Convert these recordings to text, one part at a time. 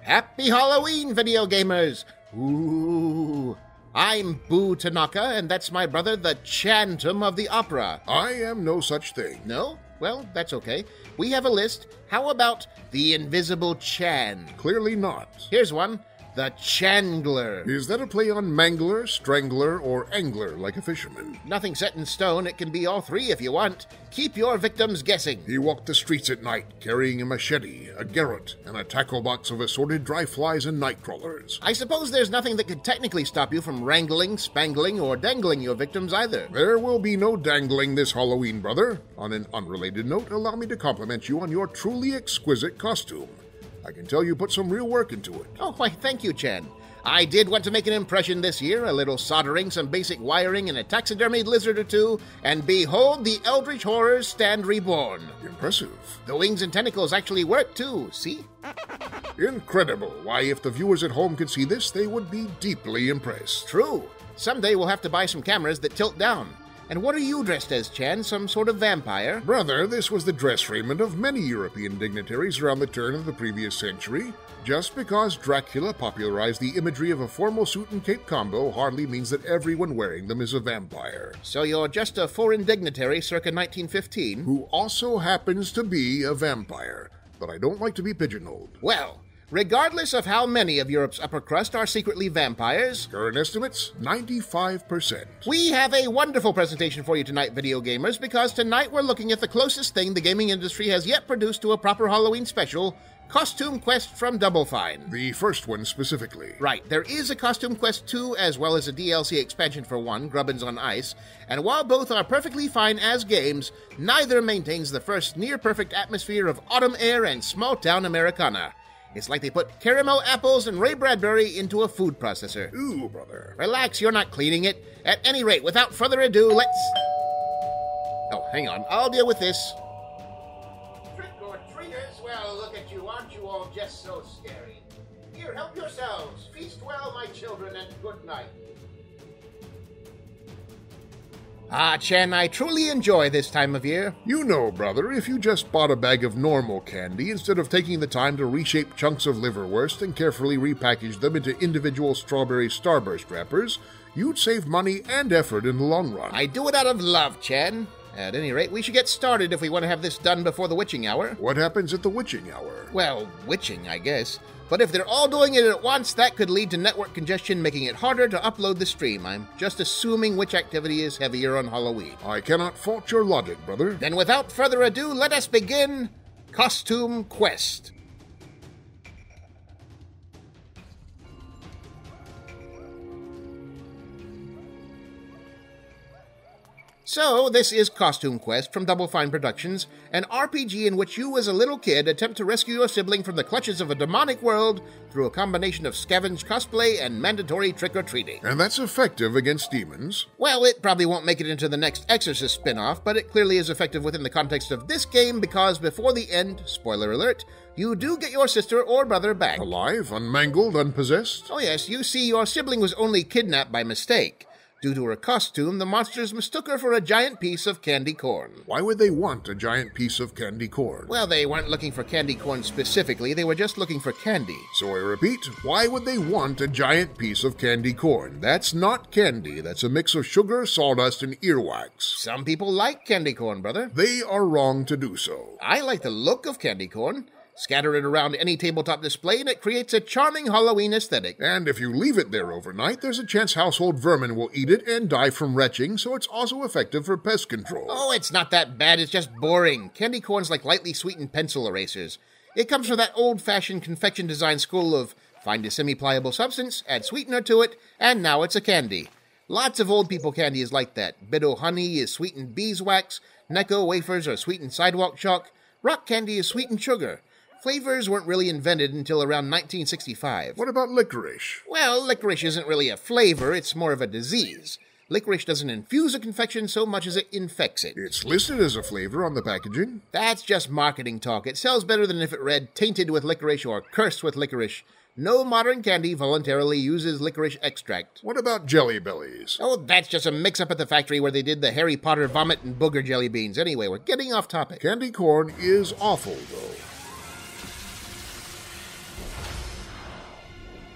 Happy Halloween, video gamers! Ooh, I'm Boo Tanaka, and that's my brother, the Chantum of the Opera. I am no such thing. No? Well, that's okay. We have a list. How about the Invisible Chan? Clearly not. Here's one. The Changler. Is that a play on mangler, strangler, or angler, like a fisherman? Nothing set in stone. It can be all three if you want. Keep your victims guessing. He walked the streets at night, carrying a machete, a garrote, and a tackle box of assorted dry flies and night crawlers. I suppose there's nothing that could technically stop you from wrangling, spangling, or dangling your victims either. There will be no dangling this Halloween, brother. On an unrelated note, allow me to compliment you on your truly exquisite costume. I can tell you put some real work into it. Oh, why, thank you, Chan. I did want to make an impression this year, a little soldering, some basic wiring, and a taxidermied lizard or two, and behold, the Eldritch Horrors stand reborn. Impressive. The wings and tentacles actually work, too, see? Incredible. Why, if the viewers at home could see this, they would be deeply impressed. True. Someday we'll have to buy some cameras that tilt down. And what are you dressed as, Chan? Some sort of vampire? Brother, this was the dress raiment of many European dignitaries around the turn of the previous century. Just because Dracula popularized the imagery of a formal suit and cape combo hardly means that everyone wearing them is a vampire. So you're just a foreign dignitary circa 1915? Who also happens to be a vampire. But I don't like to be pigeonholed. Well, regardless of how many of Europe's upper crust are secretly vampires, current estimates, 95%. We have a wonderful presentation for you tonight, video gamers, because tonight we're looking at the closest thing the gaming industry has yet produced to a proper Halloween special, Costume Quest from Double Fine. The first one specifically. Right, there is a Costume Quest 2 as well as a DLC expansion for 1, Grubbins on Ice, and while both are perfectly fine as games, neither maintains the first near-perfect atmosphere of autumn air and small-town Americana. It's like they put caramel apples and Ray Bradbury into a food processor. Ooh, brother. Relax, you're not cleaning it. At any rate, without further ado, let's... Oh, hang on. I'll deal with this. Trick or treaters? Well, look at you. Aren't you all just so scary? Here, help yourselves. Feast well, my children, and good night. Ah, Chan, I truly enjoy this time of year. You know, brother, if you just bought a bag of normal candy instead of taking the time to reshape chunks of liverwurst and carefully repackage them into individual strawberry starburst wrappers, you'd save money and effort in the long run. I do it out of love, Chan. At any rate, we should get started if we want to have this done before the witching hour. What happens at the witching hour? Well, witching, I guess. But if they're all doing it at once, that could lead to network congestion, making it harder to upload the stream. I'm just assuming which activity is heavier on Halloween. I cannot fault your logic, brother. Then without further ado, let us begin Costume Quest. So, this is Costume Quest from Double Fine Productions, an RPG in which you as a little kid attempt to rescue your sibling from the clutches of a demonic world through a combination of scavenged cosplay and mandatory trick-or-treating. And that's effective against demons? Well, it probably won't make it into the next Exorcist spin-off, but it clearly is effective within the context of this game because before the end, spoiler alert, you do get your sister or brother back. Alive, unmangled, unpossessed? Oh yes, you see, your sibling was only kidnapped by mistake. Due to her costume, the monsters mistook her for a giant piece of candy corn. Why would they want a giant piece of candy corn? Well, they weren't looking for candy corn specifically, they were just looking for candy. So I repeat, why would they want a giant piece of candy corn? That's not candy, that's a mix of sugar, sawdust, and earwax. Some people like candy corn, brother. They are wrong to do so. I like the look of candy corn. Scatter it around any tabletop display and it creates a charming Halloween aesthetic. And if you leave it there overnight, there's a chance household vermin will eat it and die from retching, so it's also effective for pest control. Oh, it's not that bad, it's just boring. Candy corn's like lightly sweetened pencil erasers. It comes from that old-fashioned confection design school of find a semi-pliable substance, add sweetener to it, and now it's a candy. Lots of old people candy is like that. Biddo honey is sweetened beeswax, Necco wafers are sweetened sidewalk chalk, rock candy is sweetened sugar. Flavors weren't really invented until around 1965. What about licorice? Well, licorice isn't really a flavor, it's more of a disease. Licorice doesn't infuse a confection so much as it infects it. It's listed as a flavor on the packaging. That's just marketing talk. It sells better than if it read tainted with licorice or cursed with licorice. No modern candy voluntarily uses licorice extract. What about Jelly Bellies? Oh, that's just a mix-up at the factory where they did the Harry Potter vomit and booger jelly beans. Anyway, we're getting off topic. Candy corn is awful, though.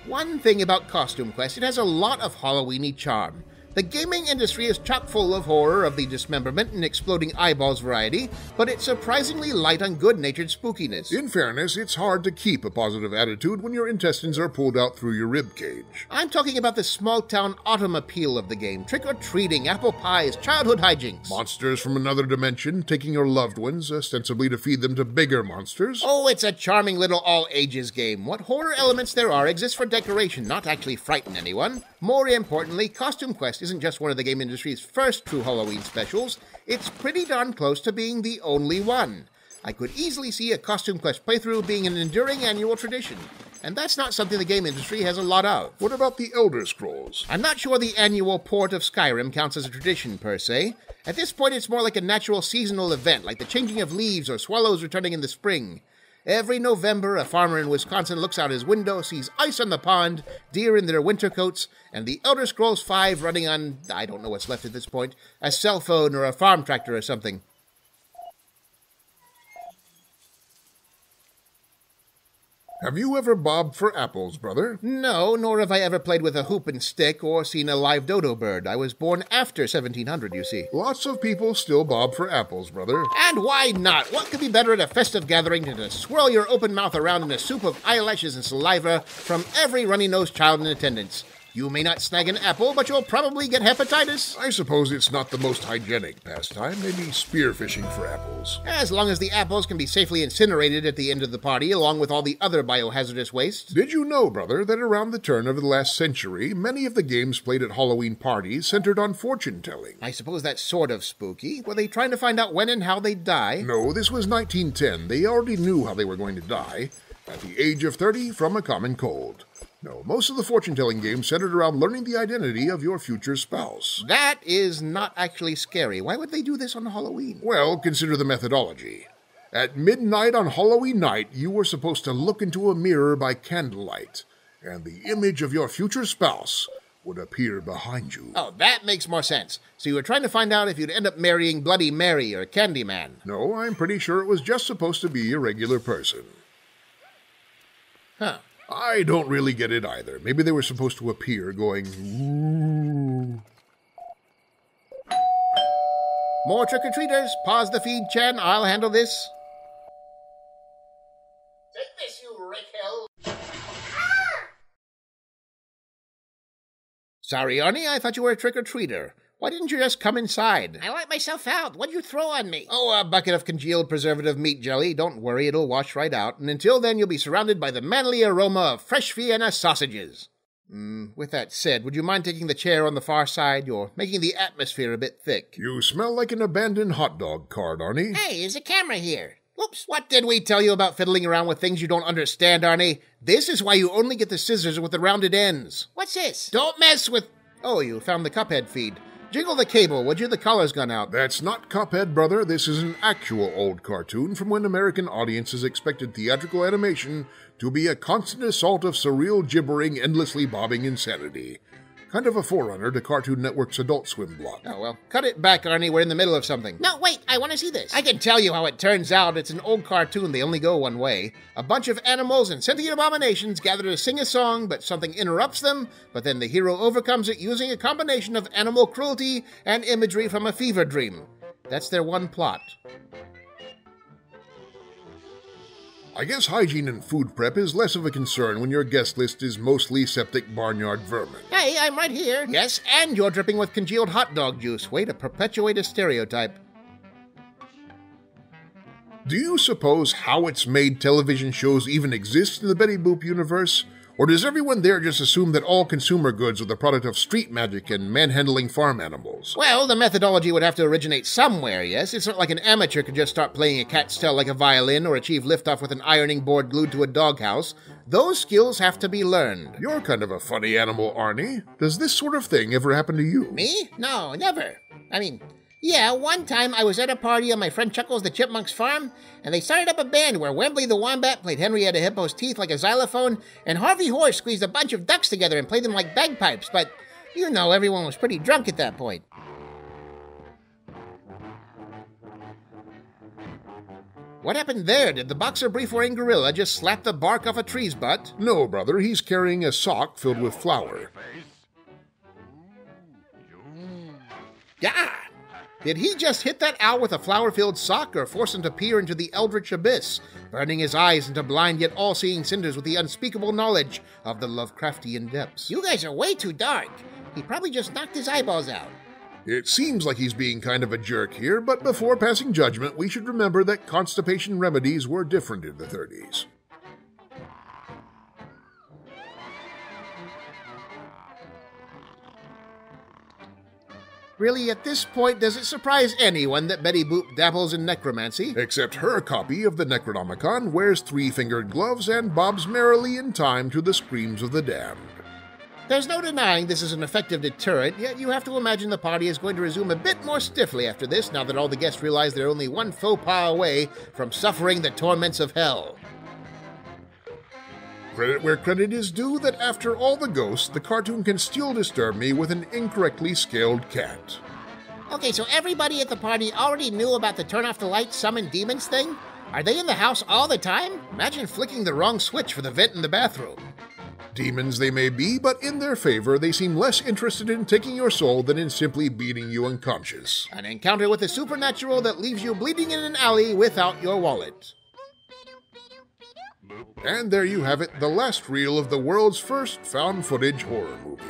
One thing about Costume Quest, it has a lot of Halloween-y charm. The gaming industry is chock full of horror of the dismemberment and exploding eyeballs variety, but it's surprisingly light on good-natured spookiness. In fairness, it's hard to keep a positive attitude when your intestines are pulled out through your ribcage. I'm talking about the small-town autumn appeal of the game. Trick-or-treating, apple pies, childhood hijinks. Monsters from another dimension, taking your loved ones, ostensibly to feed them to bigger monsters. Oh, it's a charming little all-ages game. What horror elements there are exist for decoration, not actually frighten anyone. More importantly, Costume Quest isn't just one of the game industry's first true Halloween specials, it's pretty darn close to being the only one. I could easily see a Costume Quest playthrough being an enduring annual tradition, and that's not something the game industry has a lot of. What about the Elder Scrolls? I'm not sure the annual port of Skyrim counts as a tradition per se. At this point it's more like a natural seasonal event, like the changing of leaves or swallows returning in the spring. Every November, a farmer in Wisconsin looks out his window, sees ice on the pond, deer in their winter coats, and the Elder Scrolls V running on, I don't know what's left at this point, a cell phone or a farm tractor or something. Have you ever bobbed for apples, brother? No, nor have I ever played with a hoop and stick or seen a live dodo bird. I was born after 1700, you see. Lots of people still bob for apples, brother. And why not? What could be better at a festive gathering than to swirl your open mouth around in a soup of eyelashes and saliva from every runny-nosed child in attendance? You may not snag an apple, but you'll probably get hepatitis. I suppose it's not the most hygienic pastime, maybe spearfishing for apples. As long as the apples can be safely incinerated at the end of the party, along with all the other biohazardous waste. Did you know, brother, that around the turn of the last century, many of the games played at Halloween parties centered on fortune-telling? I suppose that's sort of spooky. Were they trying to find out when and how they'd die? No, this was 1910. They already knew how they were going to die. At the age of 30, from a common cold. No, most of the fortune-telling games centered around learning the identity of your future spouse. That is not actually scary. Why would they do this on Halloween? Well, consider the methodology. At midnight on Halloween night, you were supposed to look into a mirror by candlelight, and the image of your future spouse would appear behind you. Oh, that makes more sense. So you were trying to find out if you'd end up marrying Bloody Mary or Candyman. No, I'm pretty sure it was just supposed to be a regular person. Huh. I don't really get it either. Maybe they were supposed to appear going, ooh. More trick-or-treaters. Pause the feed, Chan. I'll handle this. Take this, you Rickhill. Sorry, Arnie. I thought you were a trick-or-treater. Why didn't you just come inside? I let myself out. What'd you throw on me? Oh, a bucket of congealed preservative meat jelly. Don't worry, it'll wash right out. And until then, you'll be surrounded by the manly aroma of fresh Vienna sausages. With that said, would you mind taking the chair on the far side? You're making the atmosphere a bit thick. You smell like an abandoned hot dog cart, Arnie. Hey, there's a camera here. Oops. What did we tell you about fiddling around with things you don't understand, Arnie? This is why you only get the scissors with the rounded ends. What's this? Don't mess with... Oh, you found the Cuphead feed. Jiggle the cable, would you? The collar's gone out. That's not Cuphead, brother. This is an actual old cartoon from when American audiences expected theatrical animation to be a constant assault of surreal gibbering, endlessly bobbing insanity. Kind of a forerunner to Cartoon Network's Adult Swim block. Oh, well, cut it back, Arnie. We're in the middle of something. No, wait. I want to see this. I can tell you how it turns out. It's an old cartoon. They only go one way. A bunch of animals and sentient abominations gather to sing a song, but something interrupts them. But then the hero overcomes it using a combination of animal cruelty and imagery from a fever dream. That's their one plot. I guess hygiene and food prep is less of a concern when your guest list is mostly septic barnyard vermin. Hey, I'm right here. Yes, and you're dripping with congealed hot dog juice. Way to perpetuate a stereotype. Do you suppose How It's Made television shows even exist in the Betty Boop universe? Or does everyone there just assume that all consumer goods are the product of street magic and manhandling farm animals? Well, the methodology would have to originate somewhere, yes? It's not like an amateur could just start playing a cat's tail like a violin or achieve liftoff with an ironing board glued to a doghouse. Those skills have to be learned. You're kind of a funny animal, Arnie. Does this sort of thing ever happen to you? Me? No, never. I mean... yeah, one time I was at a party on my friend Chuckles the Chipmunk's farm, and they started up a band where Wembley the Wombat played Henrietta Hippo's teeth like a xylophone, and Harvey Horse squeezed a bunch of ducks together and played them like bagpipes, but, you know, everyone was pretty drunk at that point. What happened there? Did the boxer brief-wearing gorilla just slap the bark off a tree's butt? No, brother, he's carrying a sock filled with flour. Yeah! Did he just hit that owl with a flour-filled sock or force him to peer into the eldritch abyss, burning his eyes into blind yet all-seeing cinders with the unspeakable knowledge of the Lovecraftian depths? You guys are way too dark. He probably just knocked his eyeballs out. It seems like he's being kind of a jerk here, but before passing judgment, we should remember that constipation remedies were different in the 30s. Really, at this point, does it surprise anyone that Betty Boop dabbles in necromancy? Except her copy of the Necronomicon wears three-fingered gloves and bobs merrily in time to the screams of the damned. There's no denying this is an effective deterrent, yet you have to imagine the party is going to resume a bit more stiffly after this, now that all the guests realize they're only one faux pas away from suffering the torments of hell. Credit where credit is due that after all the ghosts, the cartoon can still disturb me with an incorrectly scaled cat. Okay, so everybody at the party already knew about the turn off the lights, summon demons thing? Are they in the house all the time? Imagine flicking the wrong switch for the vent in the bathroom. Demons they may be, but in their favor, they seem less interested in taking your soul than in simply beating you unconscious. An encounter with the supernatural that leaves you bleeding in an alley without your wallet. And there you have it, the last reel of the world's first found-footage horror movie.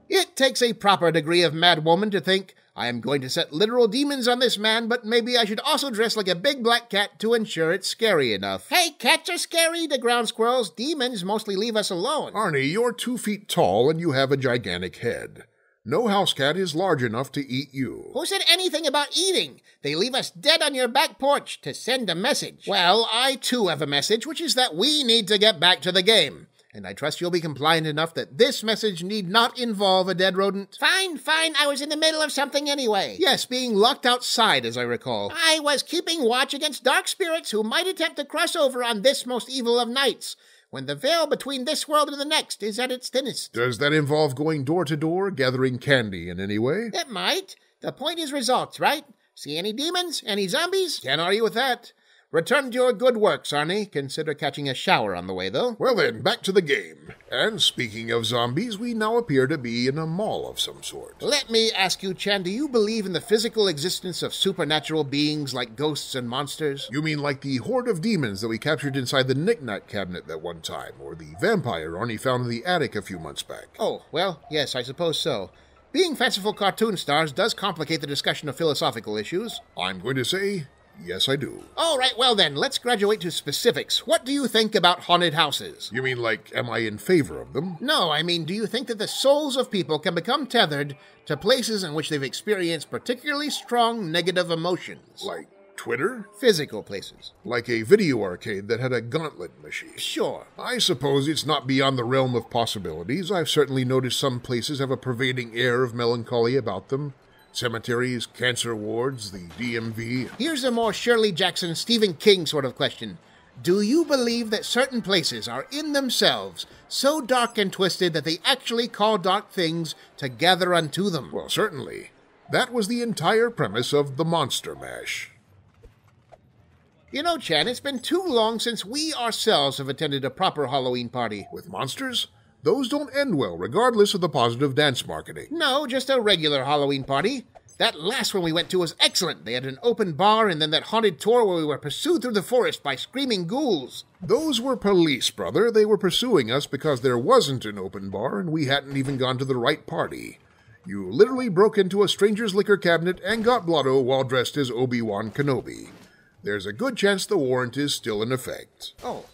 It takes a proper degree of mad woman to think, I am going to set literal demons on this man, but maybe I should also dress like a big black cat to ensure it's scary enough. Hey, cats are scary to ground squirrels. Demons mostly leave us alone. Arnie, you're 2 feet tall and you have a gigantic head. No house cat is large enough to eat you. Who said anything about eating? They leave us dead on your back porch to send a message. Well, I too have a message, which is that we need to get back to the game. And I trust you'll be compliant enough that this message need not involve a dead rodent. Fine. I was in the middle of something anyway. Yes, being locked outside, as I recall. I was keeping watch against dark spirits who might attempt to cross over on this most evil of nights, when the veil between this world and the next is at its thinnest. Does that involve going door to door, gathering candy in any way? It might. The point is results, right? See any demons? Any zombies? Can't argue with that. Return to your good works, Arnie. Consider catching a shower on the way, though. Well then, back to the game. And speaking of zombies, we now appear to be in a mall of some sort. Let me ask you, Chan, do you believe in the physical existence of supernatural beings like ghosts and monsters? You mean like the horde of demons that we captured inside the knick-knack cabinet that one time, or the vampire Arnie found in the attic a few months back? Oh, well, yes, I suppose so. Being fanciful cartoon stars does complicate the discussion of philosophical issues. I'm going to say, yes, I do. All right, well then, let's graduate to specifics. What do you think about haunted houses? You mean like, am I in favor of them? No, I mean, do you think that the souls of people can become tethered to places in which they've experienced particularly strong negative emotions? Like Twitter? Physical places. Like a video arcade that had a gauntlet machine? Sure. I suppose it's not beyond the realm of possibilities. I've certainly noticed some places have a pervading air of melancholy about them. Cemeteries, cancer wards, the DMV. Here's a more Shirley Jackson, Stephen King sort of question. Do you believe that certain places are in themselves so dark and twisted that they actually call dark things to gather unto them? Well, certainly. That was the entire premise of the Monster Mash. You know, Chan, it's been too long since we ourselves have attended a proper Halloween party. With monsters? Those don't end well, regardless of the positive dance marketing. No, just a regular Halloween party. That last one we went to was excellent. They had an open bar and then that haunted tour where we were pursued through the forest by screaming ghouls. Those were police, brother. They were pursuing us because there wasn't an open bar and we hadn't even gone to the right party. You literally broke into a stranger's liquor cabinet and got blotto while dressed as Obi-Wan Kenobi. There's a good chance the warrant is still in effect. Oh.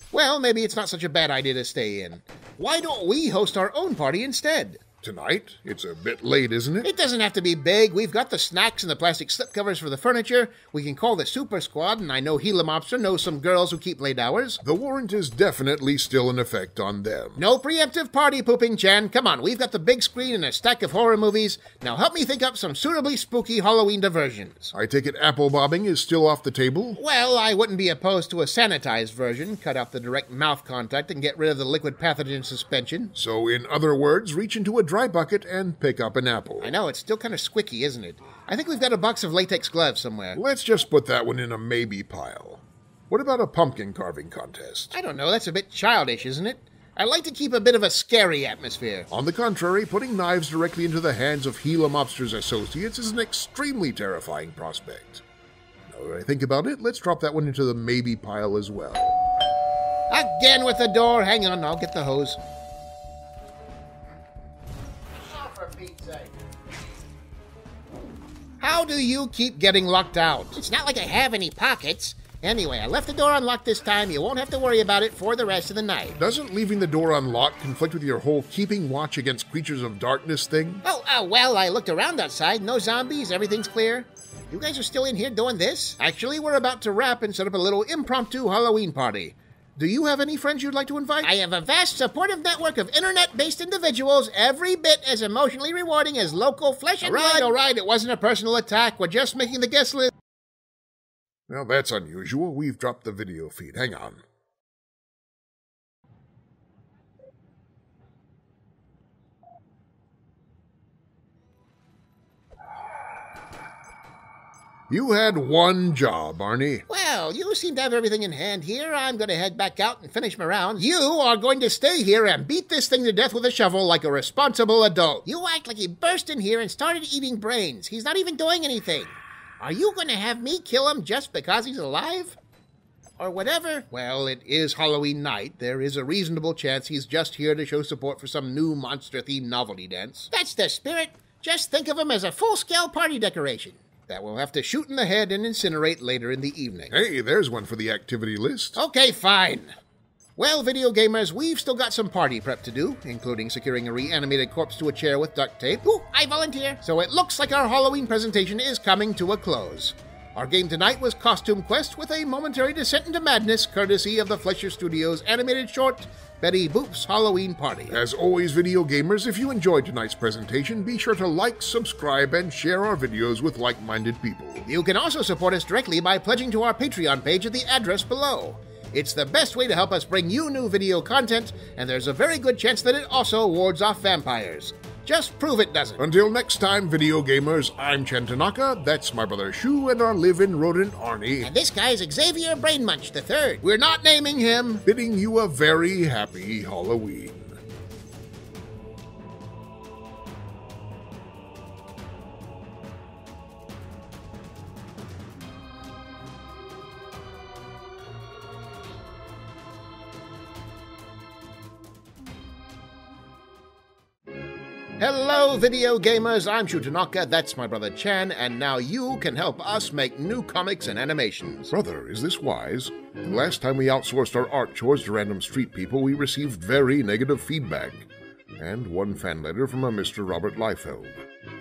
Well, maybe it's not such a bad idea to stay in. Why don't we host our own party instead? Tonight? It's a bit late, isn't it? It doesn't have to be big. We've got the snacks and the plastic slipcovers for the furniture. We can call the Super Squad, and I know Gila Mobster knows some girls who keep late hours. The warrant is definitely still in effect on them. No preemptive party pooping, Chan. Come on, we've got the big screen and a stack of horror movies. Now help me think up some suitably spooky Halloween diversions. I take it apple bobbing is still off the table? Well, I wouldn't be opposed to a sanitized version. Cut out the direct mouth contact and get rid of the liquid pathogen suspension. So, in other words, reach into a dry dry bucket and pick up an apple. I know, it's still kind of squicky, isn't it? I think we've got a box of latex gloves somewhere. Let's just put that one in a maybe pile. What about a pumpkin carving contest? I don't know, that's a bit childish, isn't it? I like to keep a bit of a scary atmosphere. On the contrary, putting knives directly into the hands of Gila Mobster's associates is an extremely terrifying prospect. Now that I think about it, let's drop that one into the maybe pile as well. Again with the door. Hang on, I'll get the hose. Oh, for Pete's sake. How do you keep getting locked out? It's not like I have any pockets. Anyway, I left the door unlocked this time. You won't have to worry about it for the rest of the night. Doesn't leaving the door unlocked conflict with your whole keeping watch against creatures of darkness thing? Well, I looked around outside. No zombies. Everything's clear. You guys are still in here doing this? Actually, we're about to wrap and set up a little impromptu Halloween party. Do you have any friends you'd like to invite? I have a vast supportive network of internet-based individuals, every bit as emotionally rewarding as local flesh and blood. All right, it wasn't a personal attack. We're just making the guest list. Well, that's unusual. We've dropped the video feed. Hang on. You had one job, Arnie. Well, you seem to have everything in hand here. I'm going to head back out and finish my rounds. You are going to stay here and beat this thing to death with a shovel like a responsible adult. You act like he burst in here and started eating brains. He's not even doing anything. Are you going to have me kill him just because he's alive? Or whatever? Well, it is Halloween night. There is a reasonable chance he's just here to show support for some new monster-themed novelty dance. That's the spirit. Just think of him as a full-scale party decoration. That we'll have to shoot in the head and incinerate later in the evening. Hey, there's one for the activity list. Okay, fine. Well, video gamers, we've still got some party prep to do, including securing a reanimated corpse to a chair with duct tape. Ooh, I volunteer. So it looks like our Halloween presentation is coming to a close. Our game tonight was Costume Quest with a momentary descent into madness courtesy of the Fleischer Studios animated short, Betty Boop's Halloween Party. As always, video gamers, if you enjoyed tonight's presentation, be sure to like, subscribe, and share our videos with like-minded people. You can also support us directly by pledging to our Patreon page at the address below. It's the best way to help us bring you new video content, and there's a very good chance that it also wards off vampires. Just prove it doesn't. Until next time, video gamers, I'm Chan Tanaka, that's my brother Hsu, and our live-in rodent Arnie. And this guy's Xavier Brainmunch III. We're not naming him. Bidding you a very happy Halloween. Hello, video gamers. I'm Hsu Tanaka, that's my brother Chan, and now you can help us make new comics and animations. Brother, is this wise? The last time we outsourced our art chores to random street people, we received very negative feedback. And one fan letter from a Mr. Robert Liefeld.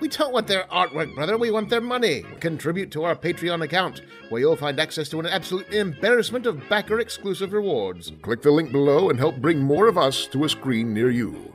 We don't want their artwork, brother. We want their money. Contribute to our Patreon account, where you'll find access to an absolute embarrassment of backer-exclusive rewards. Click the link below and help bring more of us to a screen near you.